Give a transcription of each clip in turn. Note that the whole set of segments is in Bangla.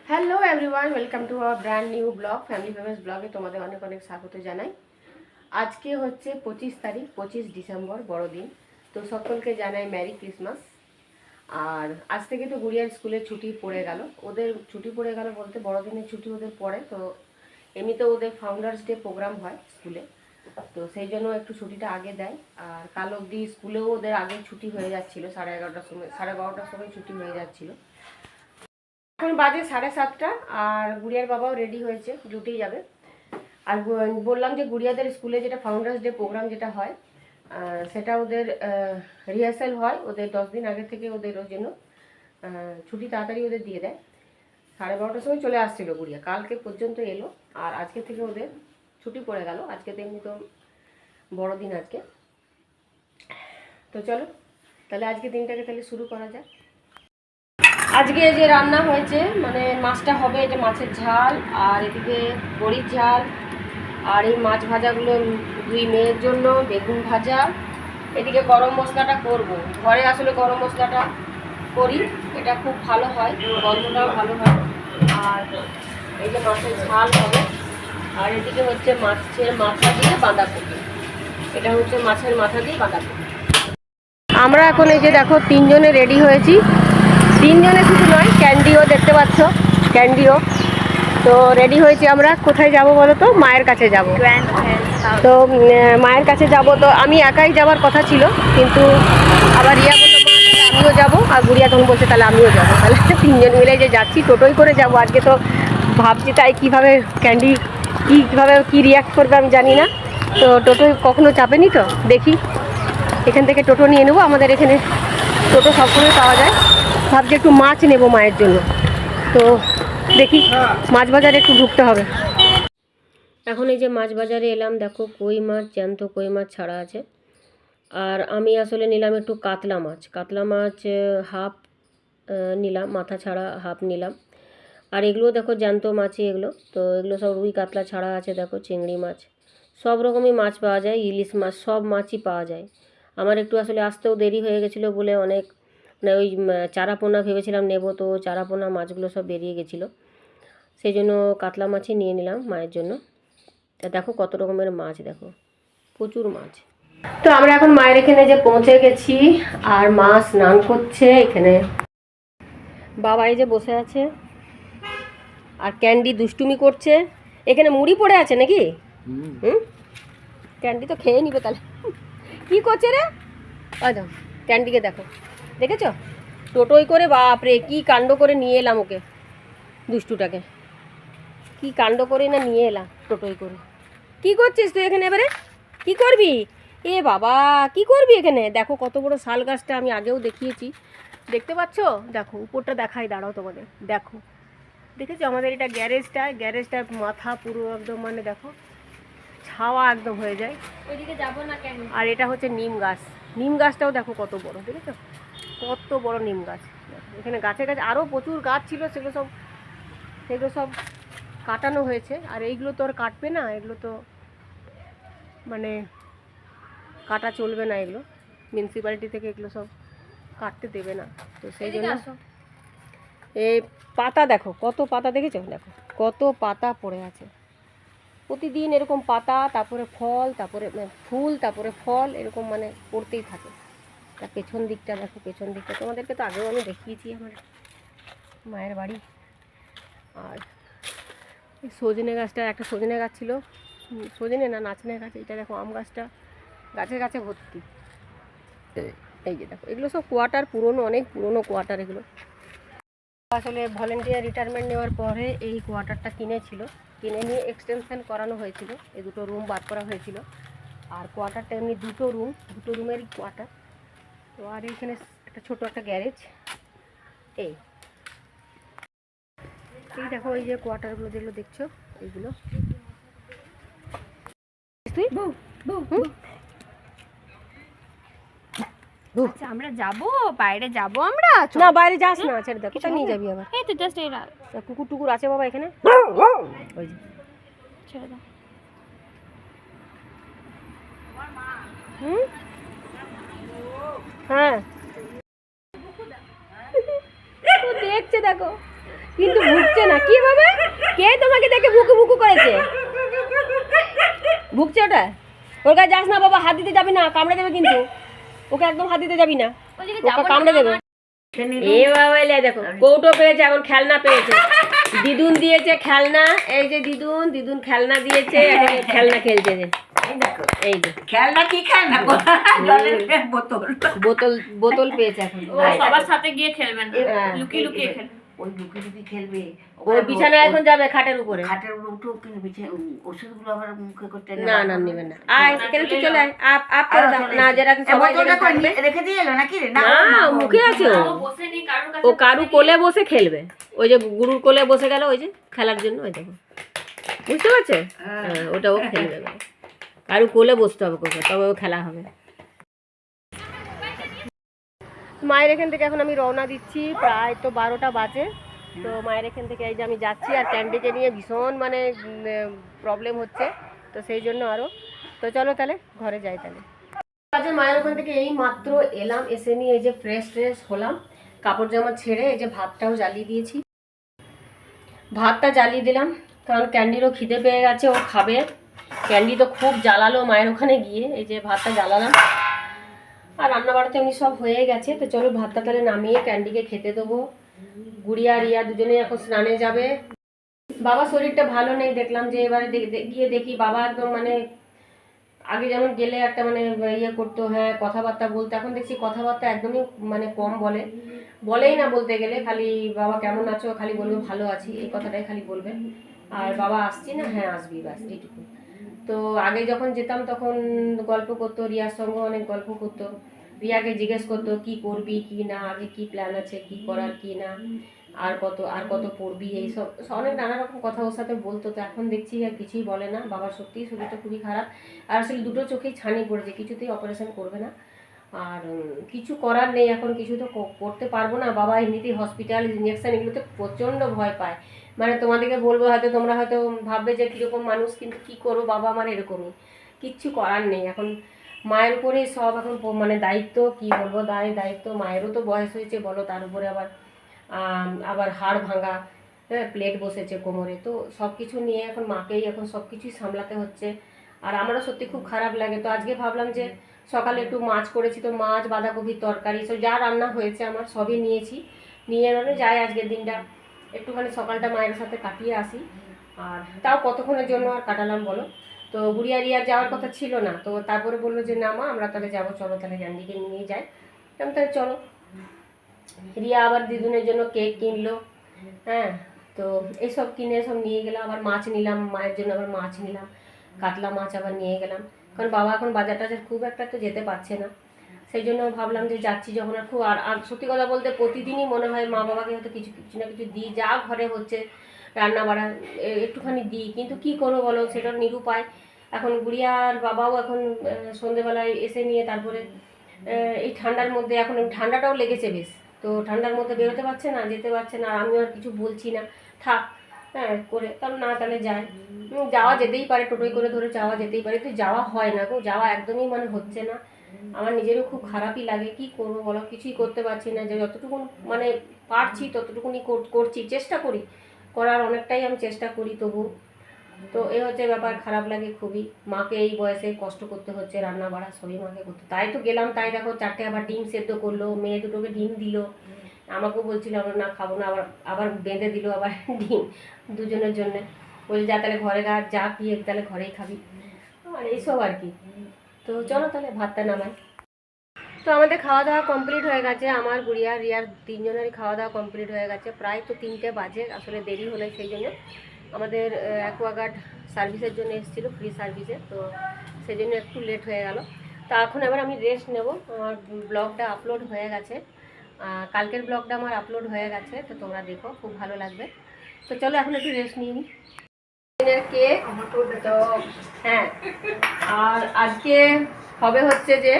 Hello everyone, welcome to our brand new blog family famous ব্লগে তোমাদের অনেক অনেক স্বাগত জানাই। আজকে হচ্ছে 25 তারিখ, 25 ডিসেম্বর, বড়দিন। তো সকলকে জানাই মেরি ক্রিসমাস। আর আজ থেকে তো গুড়িয়ার স্কুলের ছুটি পড়ে গেল। ওদের ছুটি পড়ে গেল বলতে বড়দিনের ছুটি ওদের পড়ে। তো এমনিতে ওদের ফাউন্ডার্স ডে প্রোগ্রাম হয় স্কুলে, তো সেই জন্য একটু ছুটিটা আগে দেয়। আর কাল অবধি স্কুলেও ওদের আগে ছুটি হয়ে যাচ্ছিলো, 11:30টার সময়, 12:30টার সময় ছুটি হয়ে যাচ্ছিলো। এখন বাজে 7:30, আর গুড়িয়ার বাবাও রেডি হয়েছে, ডিউটি যাবে। আর বললাম যে গুড়িয়াদের স্কুলে যেটা ফাউন্ডার্স ডে প্রোগ্রাম যেটা হয়, সেটা ওদের রিহার্সাল হয় ওদের 10 দিন আগে থেকে। ওদের ওই জন্য ছুটি তাড়াতাড়ি ওদের দিয়ে দেয়। 12:30টার সময় চলে আসছিল গুড়িয়া, কালকে পর্যন্ত এলো। আর আজকে থেকে ওদের ছুটি পড়ে গেল। আজকে তো এমনি তো বড়দিন আজকে। তো চলো তাহলে আজকে দিনটাকে তাহলে শুরু করা যায়। আজকে যে রান্না হয়েছে, মানে মাছটা হবে, এটা মাছের ঝাল, আর এদিকে বড়ির ঝাল, আর এই মাছ ভাজাগুলো দুই মেয়ের জন্য, বেগুন ভাজা। এদিকে গরম মশলাটা করব, ঘরে আসলে গরম মশলাটা করি, এটা খুব ভালো হয়, গন্ধটাও ভালো হয়। আর এই যে মাছের ঝাল হবে, আর এদিকে হচ্ছে মাছের মাথা দিয়ে বাঁধাকপি, এটা হচ্ছে মাছের মাথা দিয়ে বাঁধাকপি। আমরা এখন এই যে দেখো তিনজনে রেডি হয়েছি। তিনজনে শুধু নয়, ক্যান্ডিও দেখতে পাচ্ছ, ক্যান্ডিও। তো রেডি হয়েছি আমরা। কোথায় যাব বলো তো? মায়ের কাছে যাব। তো মায়ের কাছে যাব। তো আমি একাই যাওয়ার কথা ছিল, কিন্তু আবার রিয়া বললো মা আমিও যাবো, আর গুড়িয়া তখন বলছে তাহলে আমিও যাবো। তাহলে তিনজন মিলে যে যাচ্ছি, টোটোই করে যাব আজকে। তো ভাবছি তাই কীভাবে ক্যান্ডি কীভাবে কী রিয়াক্ট করবে আমি জানি না। তো টোটোয় কখনো চাপেনি, তো দেখি এখান থেকে টোটো নিয়ে নেবো। আমাদের এখানে টোটো সবসময় পাওয়া যায়। ভাবছি একটু মাছ নেব মায়ের জন্য। তো দেখি মাছ বাজারে একটু ঢুকতে হবে। এখন এই যে মাছ বাজারে এলাম, দেখো কই মাছ, জ্যান্ত কই মাছ ছাড়া আছে। আর আমি আসলে নিলাম একটু কাতলা মাছ। কাতলা মাছ হাফ নিলাম, মাথা ছাড়া হাফ নিলাম। আর এগুলো দেখো জ্যান্ত মাছই এগুলো। তো এগুলো সব রুই কাতলা ছাড়া আছে, দেখো চিংড়ি মাছ, সব রকমই মাছ পাওয়া যায়, ইলিশ মাছ, সব মাছই পাওয়া যায়। আমার একটু আসলে আসতেও দেরি হয়ে গেছিলো বলে অনেক, মানে ওই চারাপোনা ভেবেছিলাম নেব, তো চারাপোনা মাছগুলো সব বেরিয়ে গেছিলো, সেই জন্য কাতলা মাছই নিয়ে নিলাম মায়ের জন্য। তা দেখো কত রকমের মাছ, দেখো প্রচুর মাছ। তো আমরা এখন মায়ের এখানে যে পৌঁছে গেছি, আর মা স্নান করছে এখানে, বাবা এই যে বসে আছে, আর ক্যান্ডি দুষ্টুমি করছে। এখানে মুড়ি পড়ে আছে নাকি? হুম, ক্যান্ডি তো খেয়ে নিবে তাহলে। কি করছে রে? আচ্ছা, ক্যান্ডিকে দেখো, দেখেছো টোটোই করে, বাপরে কি কাণ্ড করে নিয়ে এলাম ওকে, দুষ্টুটাকে কি কাণ্ড করে না নিয়ে এলাম টোটোই করে। কি করছিস তুই এখানে? এবারে কি করবি? এ বাবা, কি করবি এখানে? দেখো কত বড় শাল গাছটা, আমি আগেও দেখিয়েছি, দেখতে পাচ্ছ? দেখো উপরটা দেখাই, দাঁড়াও তোমাদের, দেখো দেখেছো আমাদের এটা গ্যারেজটার মাথা পুরো একদম, মানে দেখো ছাওয়া একদম হয়ে যায়। ওইদিকে যাবো না কেন? আর এটা হচ্ছে নিম গাছ, নিম গাছটাও দেখো কত বড়, দেখেছো কত বড় নিম গাছ। এখানে গাছে গাছে আরও প্রচুর গাছ ছিল, সেগুলো সব কাটানো হয়েছে। আর এইগুলো তো আর কাটবে না, এগুলো তো মানে কাটা চলবে না, এগুলো মিউনিসিপ্যালিটি থেকে এগুলো সব কাটতে দেবে না। তো সেই জন্য এই পাতা দেখো কত পাতা, দেখেছো দেখো কত পাতা পড়ে আছে। প্রতিদিন এরকম পাতা, তারপরে ফল, তারপরে ফুল, তারপরে ফল, এরকম মানে পড়তেই থাকে। তার পেছন দিকটা দেখো, পেছন দিকটা তোমাদেরকে তো আগেও আমি দেখিয়েছি আমার মায়ের বাড়ি। আর সজনে গাছটা, একটা সজনে গাছ ছিল, সজনে না নাচনে গাছ, এটা দেখো আম গাছটা গাছে গাছে ভর্তি। এই যে দেখো এগুলো সব কোয়ার্টার, পুরনো, অনেক পুরনো কোয়ার্টার এগুলো। আসলে ভলেন্টিয়ার রিটায়ারমেন্ট নেওয়ার পরে এই কোয়ার্টারটা কিনে নিয়ে এক্সটেনশন করানো হয়েছিল, এই দুটো রুম বাদ করা হয়েছিল। আর কোয়ার্টারটা এমনি দুটো রুমেরই কোয়ার্টার। তো আর এখানে একটা ছোট একটা গ্যারেজ। এই দেখো এই যে কোয়ার্টারগুলো যেগুলো দেখছো, এইগুলো আচ্ছা আমরা যাবো, বাইরে যাবো আমরা। না বাইরে যাস না, ছেড়ে দেখ, কোথায় নিয়ে যাবি আবার? এই তো জাস্ট এই কুকুর টুকুর আছে বাবা এখানে, ওই যে ছেড়ে দাও। হ্যাঁ দেখছে দেখো, কিন্তু ভুগছে না, কি বাবা, কে তোমাকে দেখে ভুকু ভুকু করেছে? ভুকছে ওটা? ওর কাছে যাস না বাবা, হাত দিতে যাবি না, কামড়ে দেবে কিন্তু। ওকে একদম হাত দিতে যাবি না, ওকে কামড়ে দেবে। এ বাবা, এলে দেখো কৌটো পেয়েছে, এখন খেলনা পেয়েছে। দিদুন দিয়েছে খেলনা, এই যে দিদুন, দিদুন খেলনা দিয়েছে, এখন খেলনা খেলছে যে। এই যে খেলনা কি খেলনা জলের বোতল বোতল, বোতল পেয়েছে এখন। সবার সাথে গিয়ে খেলবেন, হ্যাঁ। লুকিয়ে লুকিয়ে খেলবেন। ওই লুকি লুকি খেলবে ওর বিছানায় এখন যাবে খাটের উপরে। খাটের উপরে উঠে কিন্তু ওষুধগুলো আবার মুখে করতে না না নেবে না, আয় এখানে তুই চলে আয়, আপ আপ করে দাও না, যেটা সবাই যেটা থাকবে। রেখে দিয়ে এলো নাকি রে? না মুখে আছে ও। ও বসে নেই কারোর ও কাছে। কারু কোলে বসে খেলবে, ওই যে গুরুর কোলে বসে গেল ওই যে খেলার জন্য, ওই দেখো বুঝতে পারছে? হ্যাঁ ওটা ও খেলবে, কারু কোলে বসতে হবে কোথাও, তবে ও খেলা হবে। মায়ের এখান থেকে এখন আমি রওনা দিচ্ছি, প্রায় তো 12টা বাজে। তো মায়ের এখান থেকে এই যে আমি যাচ্ছি, আর ক্যান্ডিকে নিয়ে ভীষণ মানে প্রবলেম হচ্ছে, তো সেই জন্য আরও। তো চলো তাহলে ঘরে যাই তাহলে। আজ মায়ের ওখান থেকে এই মাত্র এলাম, এসে নিয়ে এই যে ফ্রেশ ট্রেশ হলাম, কাপড় জামা ছেড়ে এই যে ভাতটাও জ্বালিয়ে দিয়েছি। ভাতটা জ্বালিয়ে দিলাম কারণ ক্যান্ডিরও খিদে পেয়ে গেছে, ও খাবে। ক্যান্ডি তো খুব জ্বালালো মায়ের ওখানে গিয়ে, এই যে ভাতটা জ্বালালাম। আর রান্না বাড়াতে এমনি সব হয়ে গেছে, তো চলো ভাতটা তাহলে নামিয়ে ক্যান্ডিকে খেতে দেবো। গুড়িয়া রিয়া দুজনেই এখন স্নানে যাবে। বাবা শরীরটা ভালো নেই, দেখলাম যে এবারে গিয়ে দেখি বাবা একদম মানে আগে যেমন গেলে একটা মানে ইয়ে করতো, হ্যাঁ কথাবার্তা বলতো, এখন দেখছি কথাবার্তা একদমই মানে কম বলেই না, বলতে গেলে খালি বাবা কেমন আছো, খালি বলবে ভালো আছি, এই কথাটাই খালি বলবে। আর বাবা আসছি না, হ্যাঁ আসবি, ব্যাস এইটুকু। তো আগে যখন যেতাম তখন গল্প করতো, রিয়ার সঙ্গে অনেক গল্প করতো, রিয়াকে জিজ্ঞেস করতো কি করবি কি না, আগে কি প্ল্যান আছে, কি করার কি না, আর কত পড়বি, এইসব অনেক নানা রকম কথা ওর সাথে বলতো। তো এখন দেখছি আর কিছুই বলে না। বাবার সত্যিই শরীরটা খুবই খারাপ, আর আসলে দুটো চোখেই ছানি পড়েছে, কিছুতেই অপারেশন করবে না। আর কিছু করার নেই, এখন কিছু তো করতে পারবো না। বাবা এমনিতেই হসপিটাল, ইঞ্জেকশন এগুলোতে প্রচণ্ড ভয় পায়। মানে তোমাদেরকে বলবো, হয়তো তোমরা হয়তো ভাববে যে কীরকম মানুষ, কিন্তু কী করবো, বাবা আমার এরকমই, কিচ্ছু করার নেই। এখন মায়ের উপরেই সব, এখন মানে দায়িত্ব, কি বলবো, দায়িত্ব। মায়েরও তো বয়স হয়েছে বলো, তার উপরে আবার হাড় ভাঙা, হ্যাঁ প্লেট বসেছে কোমরে, তো সব কিছু নিয়ে এখন মাকেই এখন সব কিছুই সামলাতে হচ্ছে। আর আমারও সত্যি খুব খারাপ লাগে। তো আজকে ভাবলাম যে সকালে একটু মাছ করেছি, তো মাছ বাঁধাকপির তরকারি সব যা রান্না হয়েছে আমার সবই নিয়ে মানে যাই আজকের দিনটা একটুখানি সকালটা মায়ের সাথে কাটিয়ে আসি। আর তাও কতক্ষণের জন্য আর কাটালাম বলো। তো গুড়িয়া রিয়ার যাওয়ার কথা ছিল না, তো তারপরে বললো যে না মা আমরা তাহলে যাবো, চলো তাহলে ক্যান্ডিকে নিয়ে যাই। তাহলে চলো। রিয়া আবার দিদুনের জন্য কেক কিনলো, হ্যাঁ তো এইসব কিনে সব নিয়ে গেলাম। আবার মাছ নিলাম, মায়ের জন্য আবার মাছ নিলাম, কাতলা মাছ আবার নিয়ে গেলাম, কারণ বাবা এখন বাজার টাজার খুব একটা তো যেতে পারছে না। সেই জন্য ভাবলাম যে যাচ্ছি যখন, আর খুব আর সত্যি কথা বলতে প্রতিদিনই মনে হয় মা বাবাকে হয়তো কিছু কিছু না কিছু দিই, যা ঘরে হচ্ছে রান্না বাড়া একটুখানি দিই, কিন্তু কি করবো বলো, সেটা নিরুপায়। এখন গুড়িয়ার বাবাও এখন সন্ধেবেলায় এসে নিয়ে তারপরে এই ঠান্ডার মধ্যে, এখন ঠান্ডাটাও লেগেছে বেশ, তো ঠান্ডার মধ্যে বেরোতে পারছে না, যেতে পারছে না। আর আমিও আর কিছু বলছি না, থাক হ্যাঁ করে, কারণ না তাহলে যায়, যাওয়া যেতেই পারে, টোটোই করে ধরে যাওয়া যেতেই পারে, তো যাওয়া হয় না গো, যাওয়া একদমই মানে হচ্ছে না। আমার নিজেরও খুব খারাপই লাগে, কি করবো বলো, কিছুই করতে পারছি না। যে যতটুকু মানে পারছি ততটুকুনি করছি, চেষ্টা করি করার, অনেকটাই আমি চেষ্টা করি তবু। তো এ হচ্ছে ব্যাপার, খারাপ লাগে খুবই। মাকে এই বয়সে কষ্ট করতে হচ্ছে, রান্না বাড়া সবই মাকে করতে। তাই তো গেলাম, তাই দেখো 4টে আবার ডিম সেদ্ধ করলো, মেয়ে দুটোকে ডিম দিল, আমাকেও বলছিল আমরা না খাবো না, আবার আবার বেঁধে দিল আবার ডিম দুজনের জন্যে। বলি যা তাহলে ঘরে যা কি তাহলে ঘরেই খাবি, আর এইসব আর কি। তো চলো তাহলে ভাতটা নামাই। তো আমাদের খাওয়া দাওয়া কমপ্লিট হয়ে গেছে, আমার গুড়িয়া রিয়ার তিনজনেরই খাওয়া দাওয়া কমপ্লিট হয়ে গেছে। প্রায় তো 3টে বাজে, আসলে দেরি হলে সেই জন্য আমাদের অ্যাকোয়াগার্ড সার্ভিসের জন্য এসেছিলো, ফ্রি সার্ভিসে, তো সেই জন্য একটু লেট হয়ে গেল। তো এখন এবার আমি রেস্ট নেব। আমার ব্লগটা আপলোড হয়ে গেছে, কালকের ব্লগটা আমার আপলোড হয়ে গেছে, তো তোমরা দেখো, খুব ভালো লাগবে। তো চলো এখন একটু রেস্ট নিয়ে নিই। কেক তো হ্যাঁ, আর আজকে হবে হচ্ছে যে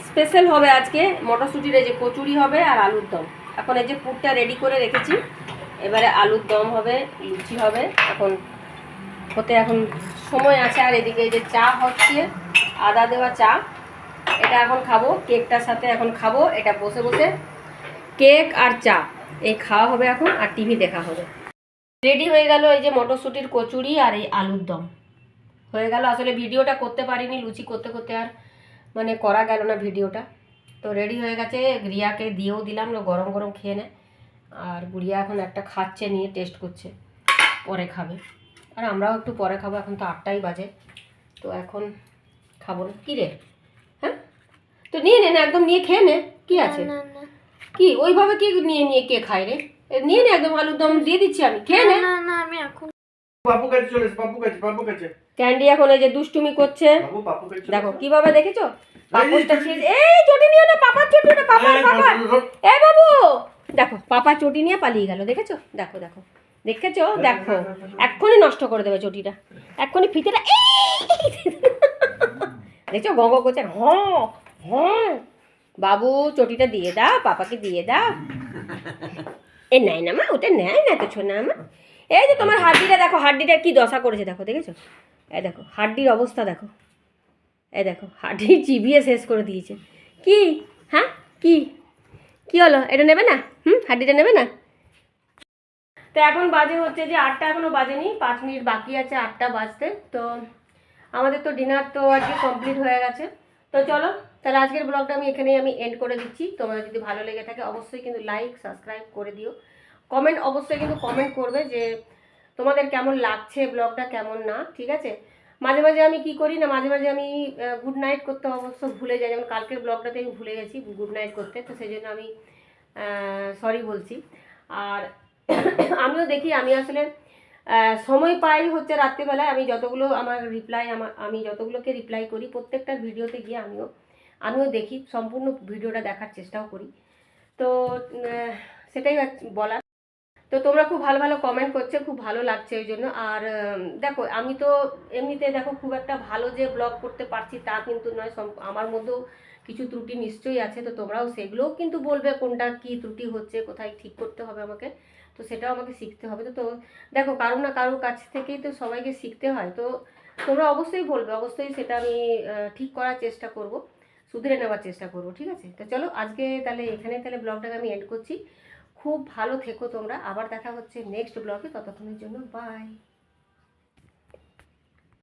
স্পেশাল হবে আজকে মটরশুঁটির এই যে কচুরি হবে আর আলুর দম। এখন এই যে পুরটা রেডি করে রেখেছি, এবারে আলুর দম হবে, লুচি হবে, এখন হতে এখন সময় আছে। আর এদিকে এই যে চা হচ্ছে, আদা দেওয়া চা, এটা এখন খাবো কেকটার সাথে, এখন খাবো এটা বসে বসে, কেক আর চা এই খাওয়া হবে এখন, আর টিভি দেখা হবে। রেডি হয়ে গেল এই যে মটরশুঁটির কচুরি আর এই আলুর দম হয়ে গেল। আসলে ভিডিওটা করতে পারিনি, লুচি করতে করতে আর মানে করা গেল না ভিডিওটা। তো রেডি হয়ে গেছে, রিয়াকে দিয়েও দিলাম, ও গরম গরম খেয়ে নেয়। আর গুড়িয়া এখন একটা খাচ্ছে, নিয়ে টেস্ট করছে, পরে খাবে। আর আমরাও একটু পরে খাবো, এখন তো 8টাই বাজে, তো এখন খাবো না। কী রে, হ্যাঁ তো নিয়ে নে না, একদম নিয়ে খেয়ে নে, কি আছে, কি ওইভাবে কি নিয়ে নিয়ে কে খায় রে, নিয়ে নে একদম, আলুর দম দিয়ে দিচ্ছি আমি, খেয়ে নে। না আমি এখন পাপু কাছে চলে এসে, পাপু কাছে ক্যান্ডি এখন এই যে দুষ্টুমি করছে, বাবু, পাপু কাছে চলে দেখো এসে। কিভাবে, দেখেছো পাপড়টা ছিঁড়ে, এই চটি নিও না, পাপার চটি না, পাপার পাপার, এ বাবু দেখো পাপা চটি নিয়ে পালিয়ে গেল, দেখেছো, দেখো দেখো দেখেছো, দেখো এক্ষুনি নষ্ট করে দেবে চটিটা, এক্ষুনি ফিতেটা, দেখছো গঙ্গ করছে, হ্যাঁ হ্যাঁ বাবু চটিটা দিয়ে দাও, পাপাকে দিয়ে দাও। এ নেয় না মা, ওটা নেয় না তো ছোনা মা। এই যে তোমার হাড্ডিটা দেখো, হাড্ডিটার কি দশা করেছে দেখো, দেখেছো, এই দেখো হাড্ডির অবস্থা দেখো, এই দেখো হাড্ডি চিবিয়ে শেষ করে দিয়েছে। কি, হ্যাঁ কি কি হলো, এটা নেবে না, হাড্ডিটা নেবে না? তো এখন বাজে হচ্ছে যে 8টা, এখনও বাজেনি, 5 মিনিট বাকি আছে 8টা বাজতে। তো আমাদের তো ডিনার তো আজকে কমপ্লিট হয়ে গেছে। তো চলো তাহলে আজকের ব্লগটা আমি এন্ড করে দিচ্ছি। তোমাদের যদি ভালো লেগে থাকে অবশ্যই কিন্তু লাইক সাবস্ক্রাইব করে দিও, কমেন্ট অবশ্যই কিন্তু কমেন্ট করবে যে তোমাদের কেমন লাগছে ব্লগটা, কেমন না, ঠিক আছে। মাঝে মাঝে আমি কি করি না, মাঝে মাঝে আমি গুড নাইট করতে অবশ্য ভুলে যাই, যেমন কালকের ব্লগটাতে আমি ভুলে গেছি গুড নাইট করতে, তো সেই জন্য আমি সরি বলছি। আর আমিও দেখি, আমি আসলে সময় পাই হচ্ছে রাত্রিবেলায়, আমি যতগুলো আমি যতগুলোকে রিপ্লাই করি প্রত্যেকটা ভিডিওতে গিয়ে আমিও দেখি, সম্পূর্ণ ভিডিওটা দেখার চেষ্টাও করি। তো সেটাই বলার। তো তোমরা খুব ভালো ভালো কমেন্ট করছে, খুব ভালো লাগছে ওই জন্য। আর দেখো আমি তো এমনিতে দেখো খুব একটা ভালো যে ব্লগ করতে পারছি তা কিন্তু নয়, আমার মধ্যেও কিছু ত্রুটি নিশ্চয়ই আছে। তো তোমরাও সেগুলোও কিন্তু বলবে কোনটা কি ত্রুটি হচ্ছে, কোথায় ঠিক করতে হবে আমাকে, তো সেটাও আমাকে শিখতে হবে। তো দেখো কারো না কারোর কাছ থেকেই তো সবাইকে শিখতে হয়। তো তোমরা অবশ্যই বলবে, অবশ্যই সেটা আমি ঠিক করার চেষ্টা করব, শুধরে নেওয়ার চেষ্টা করব, ঠিক আছে। তো চলো আজকে তাহলে এখানে তাহলে ব্লগটাকে আমি এন্ড করছি। খুব ভালো থেকো তোমরা, আবার দেখা হচ্ছে নেক্সট ব্লগে, ততক্ষণের জন্য বাই।